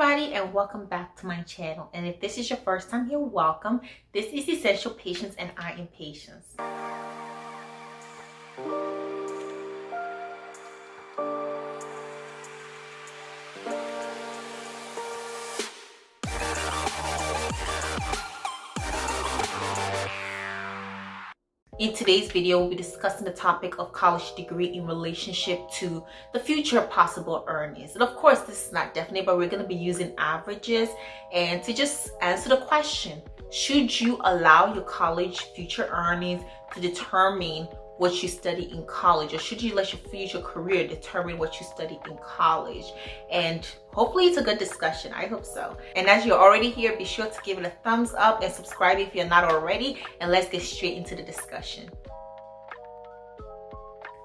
everybody, and welcome back to my channel. And if this is your first time here, welcome. This is Essential Patience, and I am Patience. In today's video, we'll be discussing the topic of college degree in relationship to the future possible earnings. And of course, this is not definite, but we're going to be using averages. And to just answer the question, should you allow your college future earnings to determine what you study in college, or should you let your future career determine what you study in college? And hopefully it's a good discussion. I hope so. And as you're already here, be sure to give it a thumbs up and subscribe if you're not already, and let's get straight into the discussion.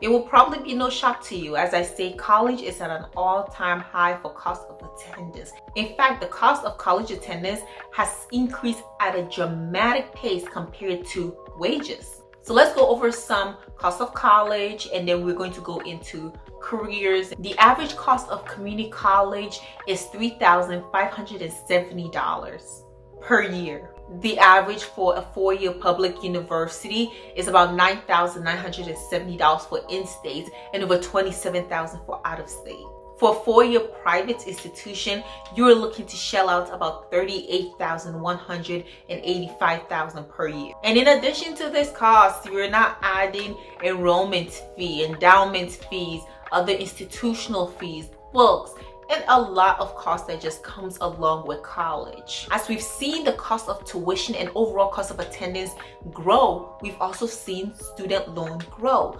It will probably be no shock to you as I say college is at an all-time high for cost of attendance. In fact, the cost of college attendance has increased at a dramatic pace compared to wages. So let's go over some cost of college, and then we're going to go into careers. The average cost of community college is $3,570 per year. The average for a four-year public university is about $9,970 for in-state and over $27,000 for out-of-state. For a four-year private institution, you are looking to shell out about $38,185 per year. And in addition to this cost, you're not adding enrollment fee, endowment fees, other institutional fees, books, and a lot of cost that just comes along with college. As we've seen the cost of tuition and overall cost of attendance grow, we've also seen student loan grow.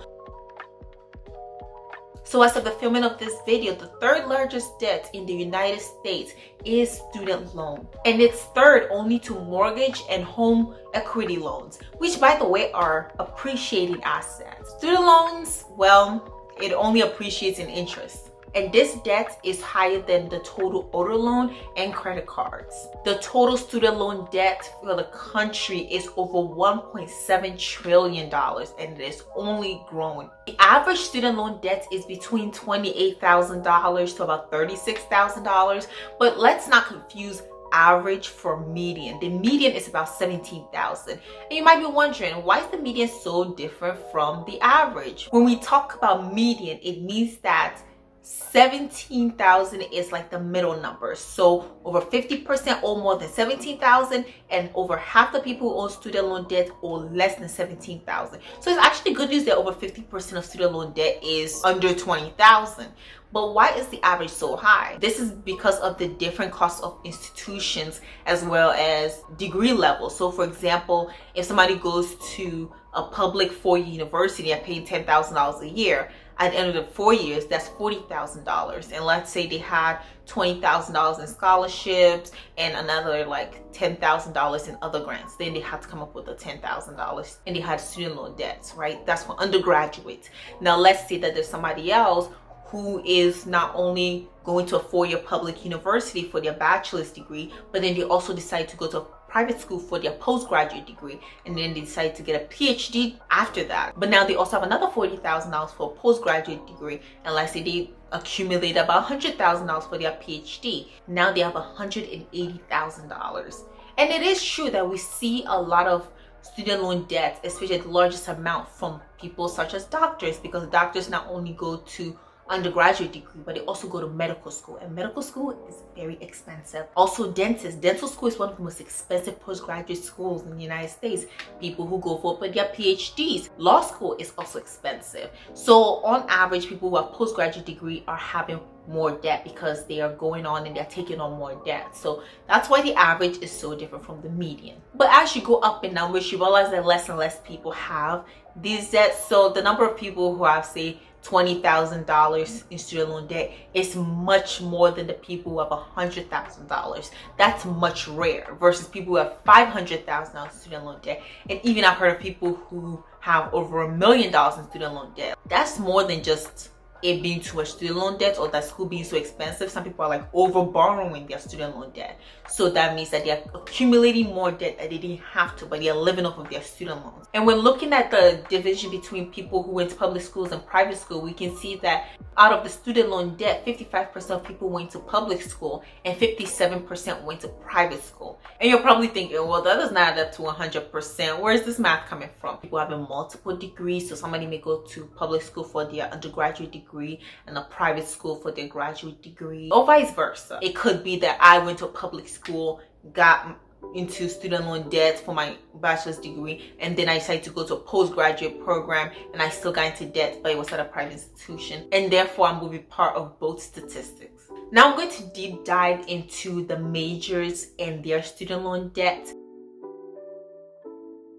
So as of the filming of this video, the third largest debt in the United States is student loan. And it's third only to mortgage and home equity loans, which by the way are appreciating assets. Student loans, well, it only appreciates in interest. And this debt is higher than the total auto loan and credit cards. The total student loan debt for the country is over $1.7 trillion, and it is only growing. The average student loan debt is between $28,000 to about $36,000, but let's not confuse average for median. The median is about $17,000. And you might be wondering, why is the median so different from the average? When we talk about median, it means that 17,000 is like the middle number. So over 50% owe more than 17,000, and over half the people who own student loan debt owe less than 17,000. So it's actually good news that over 50% of student loan debt is under 20,000. But why is the average so high? This is because of the different costs of institutions as well as degree levels. So for example, if somebody goes to a public four-year university and paying $10,000 a year, at the end of the 4 years, that's $40,000. And let's say they had $20,000 in scholarships and another like $10,000 in other grants. Then they had to come up with the $10,000, and they had student loan debts, right? That's for undergraduates. Now let's say that there's somebody else who is not only going to a four-year public university for their bachelor's degree, but then they also decide to go to a private school for their postgraduate degree, and then they decide to get a PhD after that. But now they also have another $40,000 for a postgraduate degree, and let's say they accumulate about $100,000 for their PhD. Now they have $180,000. And it is true that we see a lot of student loan debt, especially the largest amount from people such as doctors, because doctors not only go to undergraduate degree, but they also go to medical school, and medical school is very expensive. Also dentists. Dental school is one of the most expensive postgraduate schools in the United States. People who go for their PhDs. Law school is also expensive. So on average, people who have postgraduate degree are having more debt because they are going on and they're taking on more debt. So that's why the average is so different from the median. But as you go up in numbers, you realize that less and less people have these debts. So the number of people who have, say, $20,000 in student loan debt is much more than the people who have $100,000. That's much rare versus people who have $500,000 in student loan debt. And even I've heard of people who have over $1 million in student loan debt. That's more than just it being too much student loan debt or that school being so expensive. Some people are like over borrowing their student loan debt. So that means that they're accumulating more debt that they didn't have to, but they're living off of their student loans. And when looking at the division between people who went to public schools and private school, we can see that out of the student loan debt, 55% of people went to public school and 57% went to private school. And you're probably thinking, well, that does not add up to 100%. Where is this math coming from? People having multiple degrees, so somebody may go to public school for their undergraduate degree and a private school for their graduate degree, or vice versa. It could be that I went to a public school, got into student loan debt for my bachelor's degree, and then I decided to go to a postgraduate program and I still got into debt, but it was at a private institution, and therefore I'm going to be part of both statistics. Now I'm going to deep dive into the majors and their student loan debt.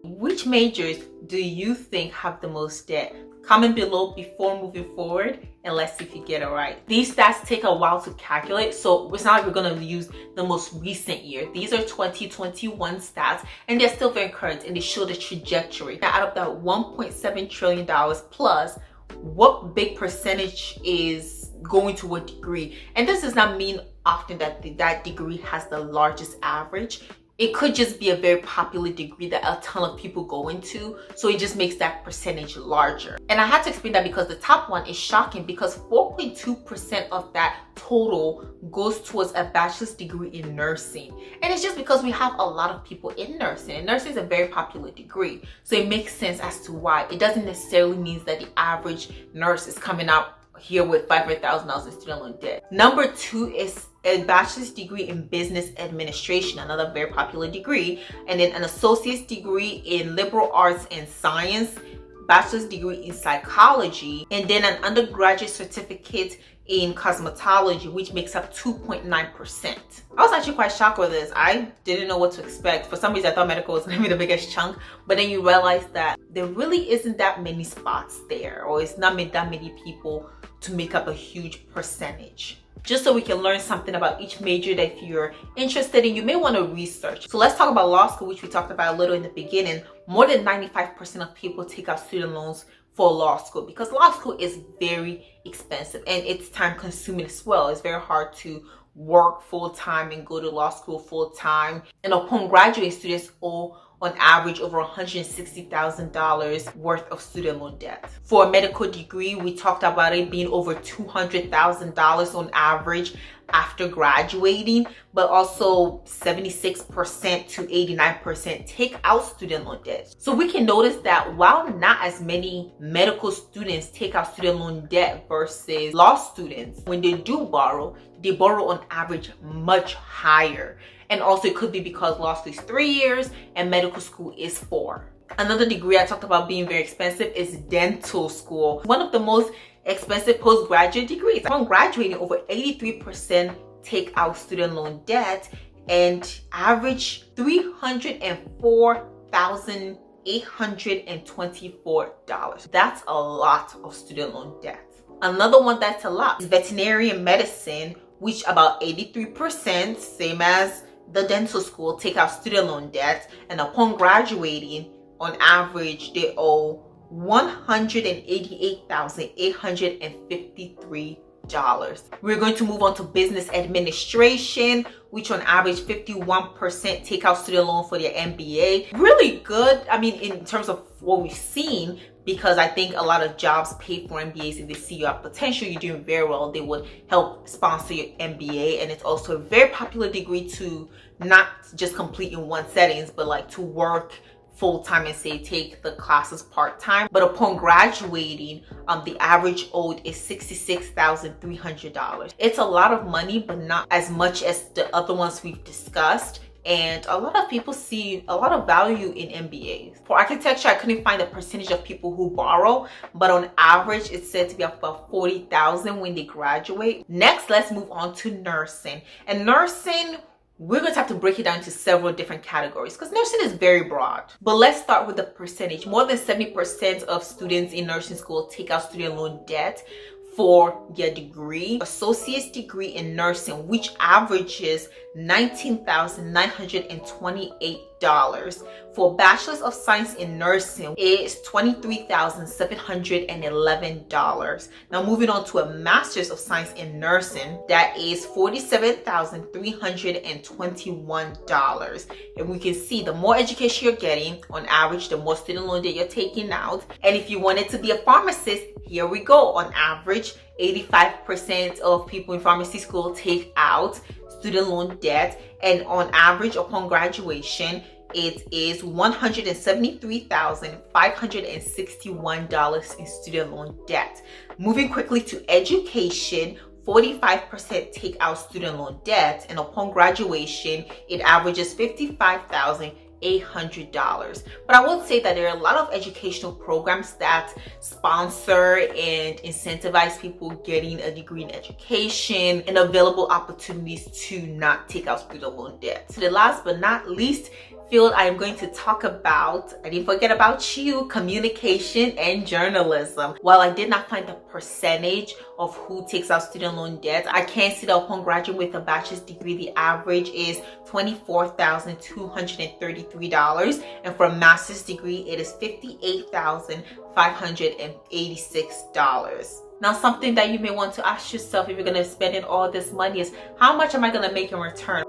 Which majors do you think have the most debt? Comment below before moving forward, and let's see if you get it right. These stats take a while to calculate, so it's not like we're going to use the most recent year. These are 2021 stats, and they're still very current, and they show the trajectory. Now, out of that $1.7 trillion plus, what big percentage is going to what degree? And this does not mean often that that degree has the largest average. It could just be a very popular degree that a ton of people go into, so it just makes that percentage larger. And I had to explain that because the top one is shocking, because 4.2% of that total goes towards a bachelor's degree in nursing. And it's just because we have a lot of people in nursing, and nursing is a very popular degree, so it makes sense as to why. It doesn't necessarily mean that the average nurse is coming out here with $500,000 in student loan debt. Number 2 is a bachelor's degree in business administration, another very popular degree, and then an associate's degree in liberal arts and science, bachelor's degree in psychology, and then an undergraduate certificate in cosmetology, which makes up 2.9%. I was actually quite shocked with this. I didn't know what to expect. For some reason, I thought medical was going to be the biggest chunk, but then you realize that there really isn't that many spots there, or it's not that many people to make up a huge percentage. Just so we can learn something about each major that if you're interested in, you may want to research. So let's talk about law school, which we talked about a little in the beginning. More than 95% of people take out student loans for law school because law school is very expensive and it's time consuming as well. It's very hard to work full-time and go to law school full-time. And upon graduating, students owe on average over $160,000 worth of student loan debt. For a medical degree, we talked about it being over $200,000 on average after graduating, but also 76% to 89% take out student loan debt. So we can notice that while not as many medical students take out student loan debt versus law students, when they do borrow, they borrow on average much higher. And also it could be because law school is 3 years and medical school is 4. Another degree I talked about being very expensive is dental school. One of the most expensive postgraduate degrees. Upon graduating, over 83% take out student loan debt and average $304,824. That's a lot of student loan debt. Another one that's a lot is veterinary medicine, which about 83%, same as the dental school, take out student loan debt, and upon graduating, on average, they owe $188,853. We're going to move on to business administration, which on average 51% take out student loan for their MBA. Really good, I mean, in terms of what we've seen, because I think a lot of jobs pay for MBAs. If they see you have potential, you're doing very well, they would help sponsor your MBA. And it's also a very popular degree to not just complete in one settings, but like to work full-time and say take the classes part-time. But upon graduating, the average owed is $66,300. It's a lot of money, but not as much as the other ones we've discussed. And a lot of people see a lot of value in MBAs. For architecture, I couldn't find the percentage of people who borrow, but on average, it's said to be about 40,000 when they graduate. Next, let's move on to nursing. And nursing, we're going to have to break it down into several different categories because nursing is very broad. But let's start with the percentage. More than 70% of students in nursing school take out student loan debt for their degree. Associate's degree in nursing, which averages $19,928 For Bachelor's of Science in Nursing, it's $23,711. Now moving on to a Master's of Science in Nursing, that is $47,321. And we can see the more education you're getting, on average, the more student loan debt you're taking out. And if you wanted to be a pharmacist, here we go. On average, 85% of people in pharmacy school take out student loan debt, and on average upon graduation it is $173,561 in student loan debt. Moving quickly to education, 45% take out student loan debt, and upon graduation it averages $55,800. But I would say that there are a lot of educational programs that sponsor and incentivize people getting a degree in education and available opportunities to not take out student loan debt. So the last but not least field I am going to talk about, I didn't forget about you, communication and journalism. While I did not find the percentage of who takes out student loan debt, I can see that upon graduating with a bachelor's degree, the average is $24,233, and for a master's degree, it is $58,586. Now, something that you may want to ask yourself if you're going to spend all this money is, how much am I going to make in return?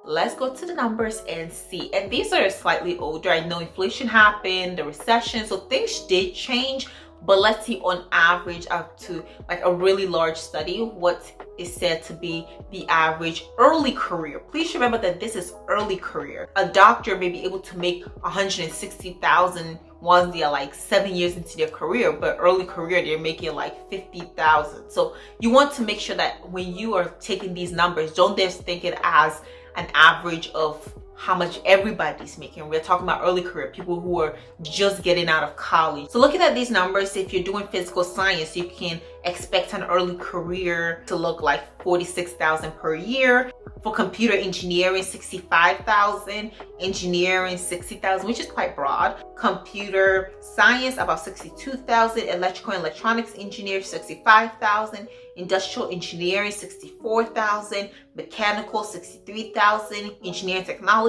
Let's go to the numbers and see. And these are slightly older. I know inflation happened, the recession, so things did change. But let's see on average, up to like a really large study, what is said to be the average early career. Please remember that this is early career. A doctor may be able to make $160,000 once they are like 7 years into their career, but early career they're making like $50,000. So you want to make sure that when you are taking these numbers, don't just think it as an average of how much everybody's making. We're talking about early career, people who are just getting out of college. So looking at these numbers, if you're doing physical science, you can expect an early career to look like $46,000 per year. For computer engineering, $65,000, engineering $60,000, which is quite broad. Computer science about $62,000, electrical and electronics engineer $65,000, industrial engineering $64,000, mechanical $63,000, engineering technology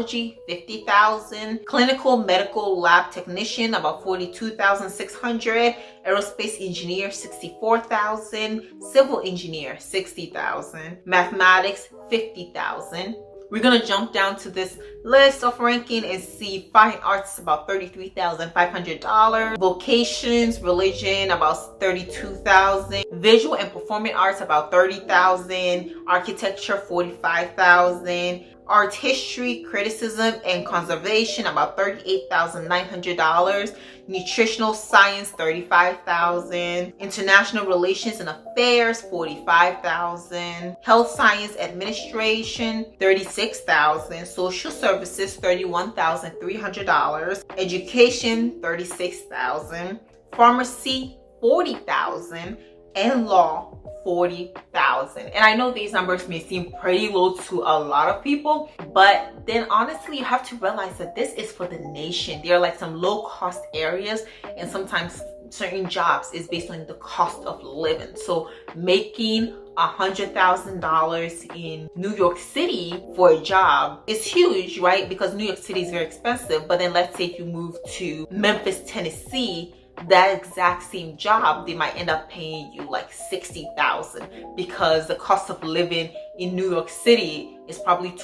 $50,000, clinical medical lab technician about $42,600, aerospace engineer $64,000, civil engineer $60,000, mathematics $50,000. We're gonna jump down to this list of ranking and see fine arts about $33,500, vocations, religion about $32,000, visual and performing arts about $30,000, architecture $45,000, art history, criticism and conservation about $38,900, nutritional science $35,000, international relations and affairs $45,000, health science administration $36,000, social services $31,300, education $36,000, pharmacy $40,000, and law $40,000. And I know these numbers may seem pretty low to a lot of people, but then honestly you have to realize that this is for the nation. There are like some low cost areas, and sometimes certain jobs is based on the cost of living. So making $100,000 in New York City for a job is huge, right? Because New York City is very expensive. But then let's say if you move to Memphis, Tennessee, that exact same job, they might end up paying you like $60,000, because the cost of living in New York City is probably 2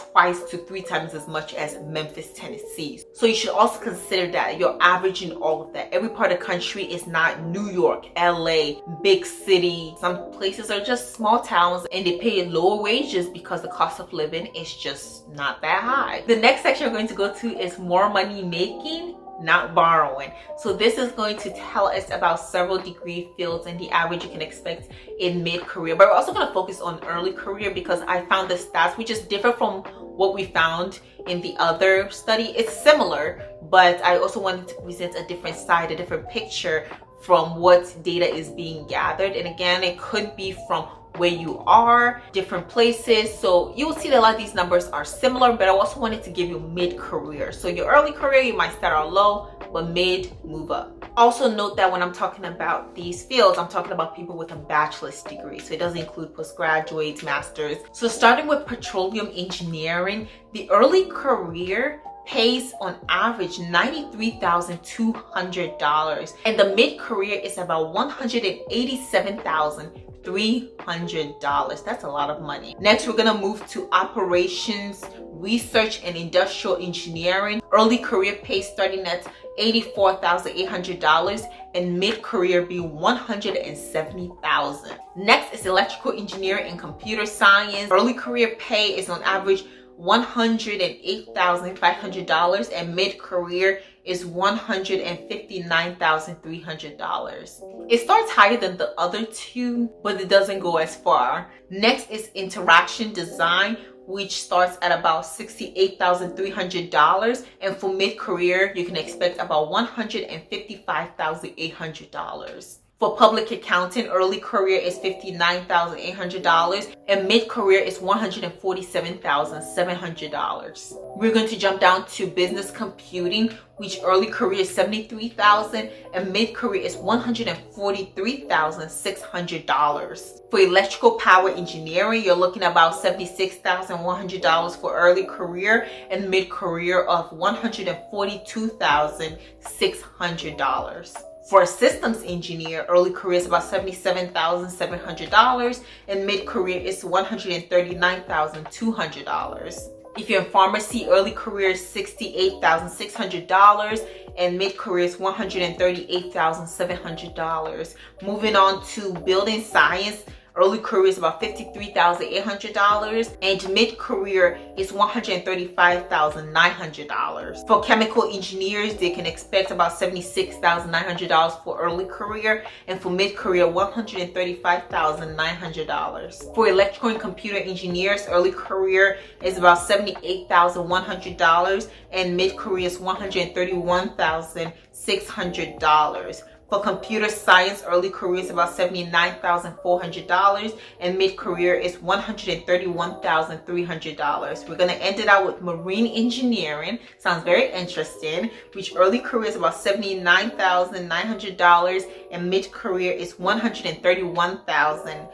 to 3 times as much as Memphis, Tennessee. So you should also consider that you're averaging all of that. Every part of the country is not New York, LA, big city. Some places are just small towns and they pay lower wages because the cost of living is just not that high. The next section we're going to go to is more money making, not borrowing. So this is going to tell us about several degree fields and the average you can expect in mid-career. But we're also going to focus on early career because I found the stats which is different from what we found in the other study. It's similar, but I also wanted to present a different side, a different picture from what data is being gathered. And again, it could be from where you are, different places. So you will see that a lot of these numbers are similar, but I also wanted to give you mid-career. So your early career, you might start out low, but mid, move up. Also note that when I'm talking about these fields, I'm talking about people with a bachelor's degree. So it doesn't include postgraduates, masters. So starting with petroleum engineering, the early career pays on average $93,200, and the mid-career is about $187,300. That's a lot of money. Next, we're gonna move to operations, research, and industrial engineering. Early career pays starting at $84,800 and mid-career be $170,000. Next is electrical engineering and computer science. Early career pay is on average $108,500 and mid-career is $159,300. It starts higher than the other two, but it doesn't go as far. Next is interaction design, which starts at about $68,300, and for mid-career you can expect about $155,800. For public accounting, early career is $59,800 and mid-career is $147,700. We're going to jump down to business computing, which early career is $73,000 and mid-career is $143,600. For electrical power engineering, you're looking at about $76,100 for early career and mid-career of $142,600. For a systems engineer, early career is about $77,700 and mid-career is $139,200. If you're in pharmacy, early career is $68,600 and mid-career is $138,700. Moving on to building science, early career is about $53,800 and mid-career is $135,900. For chemical engineers, they can expect about $76,900 for early career and for mid-career $135,900. For electrical and computer engineers, early career is about $78,100 and mid-career is $131,600. For computer science, early career is about $79,400 and mid-career is $131,300. We're going to end it out with marine engineering. Sounds very interesting, which early career is about $79,900 and mid-career is $131,300.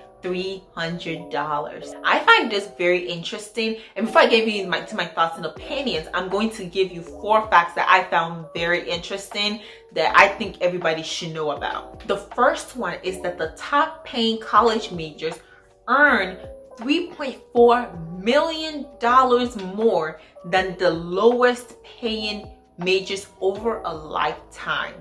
I find this very interesting, and before I give you my thoughts and opinions, I'm going to give you 4 facts that I found very interesting that I think everybody should know about. The first one is that the top paying college majors earn $3.4 million more than the lowest paying majors over a lifetime.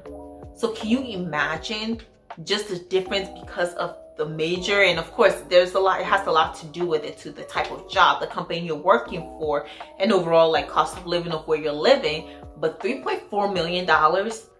So can you imagine just the difference because of the major? And of course there's a lot, it has a lot to do with it, to the type of job, the company you're working for, and overall like cost of living of where you're living. But $3.4 million,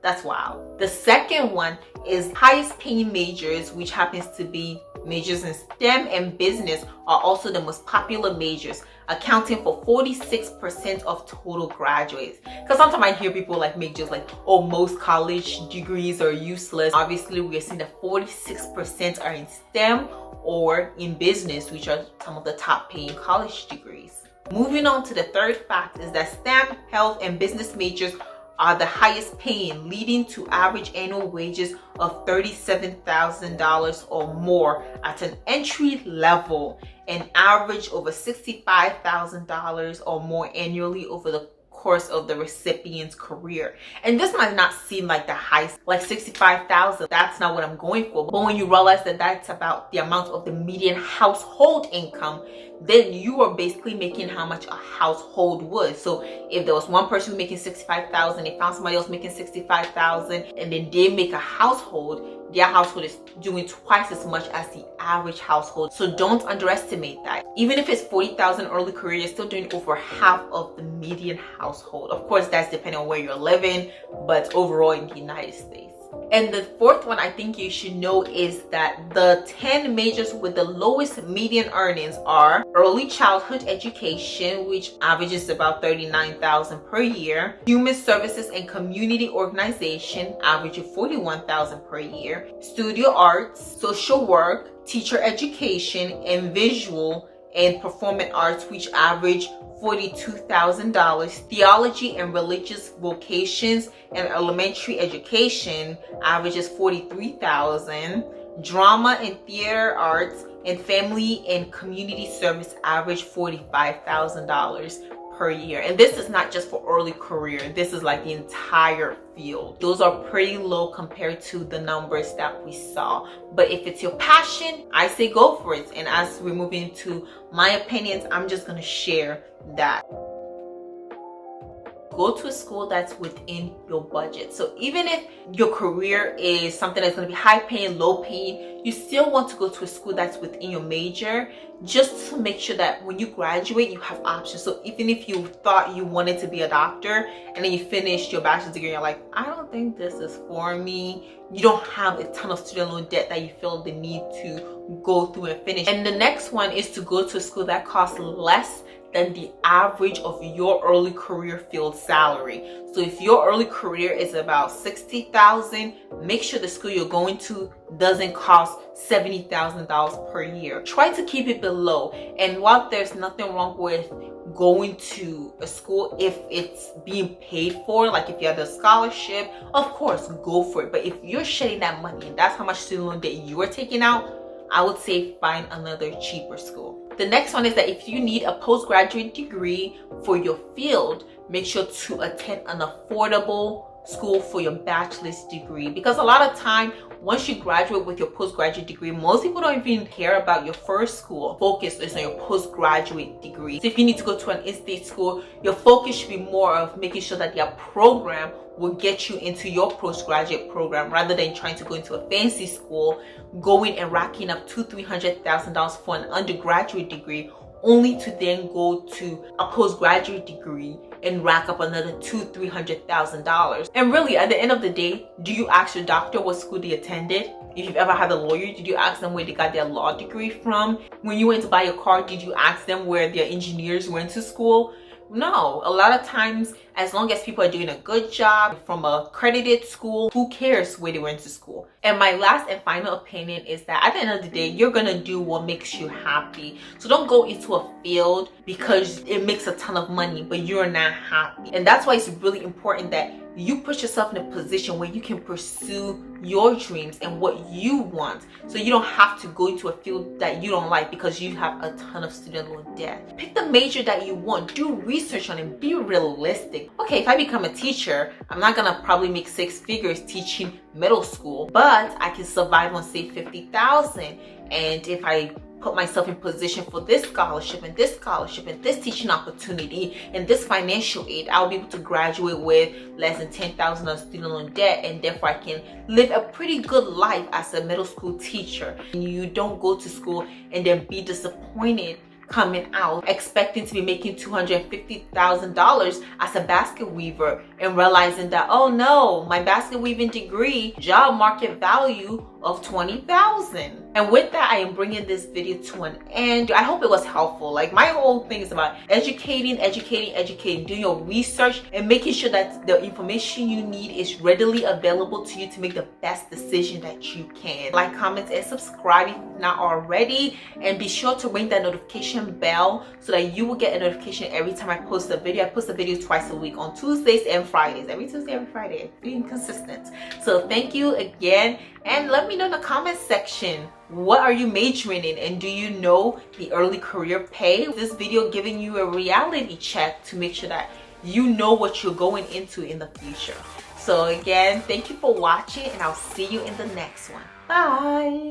that's wild. The second one is highest paying majors, which happens to be majors in STEM and business, are also the most popular majors, accounting for 46% of total graduates. Because sometimes I hear people like make jokes like, oh, most college degrees are useless. Obviously, we're seeing that 46% are in STEM or in business, which are some of the top paying college degrees. Moving on to the third fact is that STEM, health, and business majors are the highest paying, leading to average annual wages of $37,000 or more at an entry level, and average over $65,000 or more annually over the course of the recipient's career. And this might not seem like the highest, like $65,000, that's not what I'm going for. But when you realize that that's about the amount of the median household income, then you are basically making how much a household would. So if there was one person making $65,000, they found somebody else making $65,000, and then they make a household, their household is doing twice as much as the average household. So don't underestimate that. Even if it's $40,000 early career, you're still doing over half of the median household. Of course, that's depending on where you're living, but overall in the United States. And the fourth one I think you should know is that the 10 majors with the lowest median earnings are early childhood education, which averages about $39,000 per year, human services and community organization, averaging $41,000 per year, studio arts, social work, teacher education, and visual and performing arts, which average $42,000. Theology and religious vocations and elementary education averages $43,000. Drama and theater arts and family and community service average $45,000 per year. And this is not just for early career, this is like the entire field. Those are pretty low compared to the numbers that we saw. But if it's your passion, I say go for it. And as we move into my opinions, I'm just going to share that. Go to a school that's within your budget. So even if your career is something that's going to be high paying, low paying, you still want to go to a school that's within your major, just to make sure that when you graduate, you have options. So even if you thought you wanted to be a doctor and then you finished your bachelor's degree and you're like, I don't think this is for me, you don't have a ton of student loan debt that you feel the need to go through and finish. And the next one is to go to a school that costs less than the average of your early career field salary. So if your early career is about $60,000, make sure the school you're going to doesn't cost $70,000 per year. Try to keep it below. And while there's nothing wrong with going to a school if it's being paid for, like if you have a scholarship, of course go for it. But if you're shedding that money and that's how much student loan debt you are taking out, I would say find another cheaper school. The next one is that if you need a postgraduate degree for your field, make sure to attend an affordable school for your bachelor's degree. Because a lot of time, once you graduate with your postgraduate degree, most people don't even care about your first school. Focus is on your postgraduate degree. So if you need to go to an in-state school, your focus should be more of making sure that their program will get you into your postgraduate program rather than trying to go into a fancy school, going and racking up $200,000-$300,000 for an undergraduate degree, only to then go to a postgraduate degree and rack up another $200,000-$300,000. And really, at the end of the day, do you ask your doctor what school they attended? If you've ever had a lawyer, did you ask them where they got their law degree from? When you went to buy a car, did you ask them where their engineers went to school? No, a lot of times, as long as people are doing a good job from a accredited school, who cares where they went to school? And my last and final opinion is that at the end of the day, you're gonna do what makes you happy. So don't go into a field because it makes a ton of money, but you're not happy. And that's why it's really important that you put yourself in a position where you can pursue your dreams and what you want, so you don't have to go into a field that you don't like because you have a ton of student loan debt. Pick the major that you want, do research on it, be realistic. Okay, if I become a teacher, I'm not gonna probably make 6 figures teaching middle school, but I can survive on say $50,000. And if I put myself in position for this scholarship and this teaching opportunity and this financial aid, I'll be able to graduate with less than $10,000 on student loan debt, and therefore I can live a pretty good life as a middle school teacher. And you don't go to school and then be disappointed coming out expecting to be making $250,000 as a basket weaver and realizing that, oh no, my basket weaving degree job market value of $20,000. And with that, I am bringing this video to an end. I hope it was helpful. Like, my whole thing is about educating, doing your research and making sure that the information you need is readily available to you to make the best decision that you can. Like, comment, and subscribe if not already, and be sure to ring that notification bell so that you will get a notification every time I post a video. I post a video twice a week, on Tuesdays and Fridays. Every Tuesday, every Friday. Being consistent. So thank you again, and let me know in the comment section, what are you majoring in, and do you know the early career pay? This video giving you a reality check to make sure that you know what you're going into in the future. So again, thank you for watching, and I'll see you in the next one. Bye.